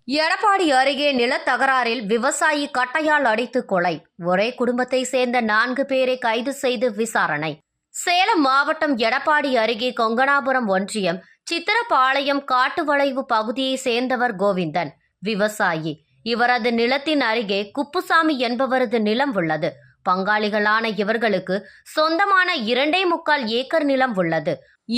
எடப்பாடி அருகே நிலத்தகராறில் விவசாயி கட்டையால் அடித்து கொலை. ஒரே குடும்பத்தை சேர்ந்த 4 பேரை கைது செய்து விசாரணை. சேலம் மாவட்டம் எடப்பாடி அருகே கொங்கணாபுரம் ஒன்றியம் சித்திரப்பாளையம் காட்டுவளைவு பகுதியை சேர்ந்தவர் கோவிந்தன், விவசாயி. இவரது நிலத்தின் அருகே குப்புசாமி என்பவரது நிலம் உள்ளது. பங்காளிகளான இவர்களுக்கு சொந்தமான 2.25 ஏக்கர் நிலம் உள்ளது.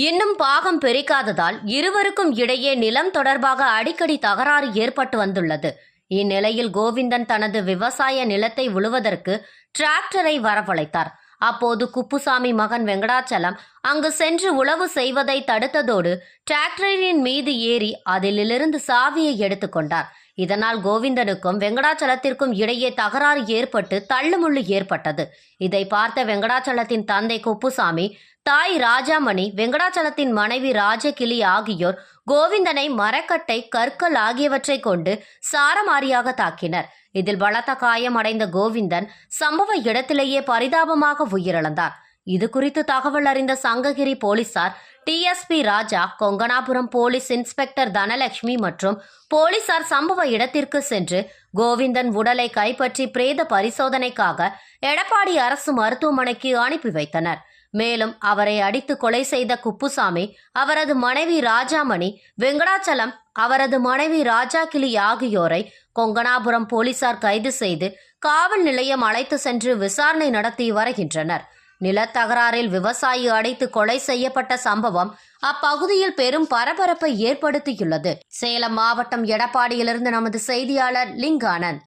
இன்னும் பாகம் பிரிக்காததால் இருவருக்கும் இடையே நிலம் தொடர்பாக அடிக்கடி தகராறு ஏற்பட்டு வந்துள்ளது. இந்நிலையில் கோவிந்தன் தனது விவசாய நிலத்தை உழுவதற்கு டிராக்டரை வரவழைத்தார். அப்போது குப்புசாமி மகன் வெங்கடாச்சலம் அங்கு சென்று உழவு செய்வதை தடுத்ததோடு டிராக்டரின் மீது ஏறி அதிலிருந்து சாவியை எடுத்துக்கொண்டார். இதனால் கோவிந்தனுக்கும் வெங்கடாச்சலத்திற்கும் இடையே தகராறு ஏற்பட்டு தள்ளுமுள்ளு ஏற்பட்டது. இதை பார்த்த வெங்கடாச்சலத்தின் தந்தை குப்புசாமி, தாய் ராஜாமணி, வெங்கடாச்சலத்தின் மனைவி ராஜகிளி ஆகியோர் கோவிந்தனை மரக்கட்டை, கற்கள் ஆகியவற்றை கொண்டு சாரமாரியாக தாக்கினர். இதில் பலத்த காயம் அடைந்த கோவிந்தன் சம்பவ இடத்திலேயே பரிதாபமாக உயிரிழந்தார். இது குறித்து தகவல் அறிந்த சங்ககிரி போலீசார் டிஎஸ்பி ராஜா, கொங்கணாபுரம் போலீஸ் இன்ஸ்பெக்டர் தனலட்சுமி மற்றும் போலீசார் சம்பவ இடத்திற்கு சென்று கோவிந்தன் உடலை கைப்பற்றி பிரேத பரிசோதனைக்காக எடப்பாடி அரசு மருத்துவமனைக்கு அனுப்பி வைத்தனர். மேலும் அவரை அடித்து கொலை செய்த குப்புசாமி, அவரது மனைவி ராஜாமணி, வெங்கடாச்சலம், அவரது மனைவி ராஜாகிளி ஆகியோரை கொங்கணாபுரம் போலீசார் கைது செய்து காவல் நிலையம் அழைத்து சென்று விசாரணை நடத்தி வருகின்றனர். நிலத்தகராறில் விவசாயி அடித்து கொலை செய்யப்பட்ட சம்பவம் அப்பகுதியில் பெரும் பரபரப்பை ஏற்படுத்தியுள்ளது. சேலம் மாவட்டம் எடப்பாடியிலிருந்து நமது செய்தியாளர் லிங்கானந்த்.